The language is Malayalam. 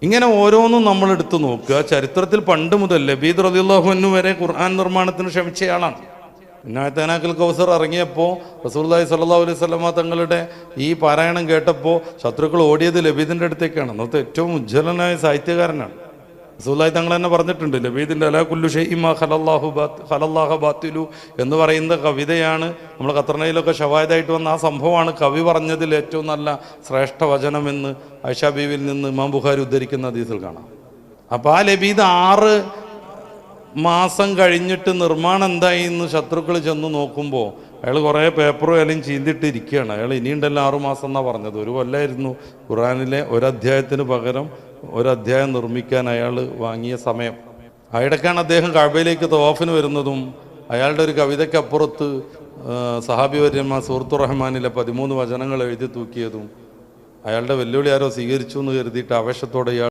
ഇങ്ങനെ ഓരോന്നും നമ്മൾ എടുത്തു നോക്കുക. ചരിത്രത്തിൽ പണ്ട് മുതൽ ലബീദ് റളിയല്ലാഹു അൻഹു വരെ ഖുർആൻ നിർമ്മാണത്തിന് ശ്രമിച്ചയാളാണ്. ഇന്നായത്തനാക്കൽ കൗസർ ഇറങ്ങിയപ്പോൾ റസൂലുള്ളാഹി സ്വല്ലല്ലാഹു അലൈഹി വസല്ലമ തങ്ങളുടെ ഈ പാരായണം കേട്ടപ്പോൾ ശത്രുക്കൾ ഓടിയത് ലബീദിൻ്റെ അടുത്തേക്കാണ്. അന്നത്തെ ഏറ്റവും ഉജ്ജ്വലനായ സാഹിത്യകാരനാണ്. റസൂലുള്ളാഹി തങ്ങൾ തന്നെ പറഞ്ഞിട്ടുണ്ട്, ലബീദിൻ്റെ അലാ കുല്ലു ഷൈഇൻ മാ ഖലല്ലാഹ ബാത്തിലു എന്ന് പറയുന്ന കവിതയാണ് നമ്മൾ ഖത്തർനയിലൊക്കെ ഷവായതായിട്ട് വന്ന ആ സംഭവമാണ് കവി പറഞ്ഞതിൽ ഏറ്റവും നല്ല ശ്രേഷ്ഠ വചനമെന്ന് ആയിഷ ബീവിയിൽ നിന്ന് ഇമാം ബുഖാരി ഉദ്ധരിക്കുന്ന ഹദീസിൽ കാണാം. അപ്പോൾ ആ ലബീദ് 6 മാസം കഴിഞ്ഞിട്ട് നിർമ്മാണം എന്തായി എന്ന് ശത്രുക്കൾ ചെന്ന് നോക്കുമ്പോൾ അയാൾ കുറേ പേപ്പറും എല്ലാം ചീന്തിട്ട് ഇരിക്കുകയാണ്. അയാൾ ഇനിയുണ്ടല്ലോ 6 മാസം എന്നാണ് പറഞ്ഞത്. 1 കൊല്ലമായിരുന്നു ഖുർആനിലെ ഒരധ്യായത്തിന് പകരം ഒരധ്യായം നിർമ്മിക്കാൻ അയാൾ വാങ്ങിയ സമയം. അവിടേക്കാണ് അദ്ദേഹം കഅബയിലേക്ക് തവാഫിന് വരുന്നതും അയാളുടെ ഒരു കവിതയ്ക്കപ്പുറത്ത് സഹാബി വര്യന്മാർ സൂറത്തുർ റഹ്മാനിലെ 13 വചനങ്ങൾ എഴുതി തൂക്കിയതും അയാളുടെ വെല്ലുവിളി ആരോ സ്വീകരിച്ചു എന്ന് കരുതിയിട്ട് ആവേശത്തോടെ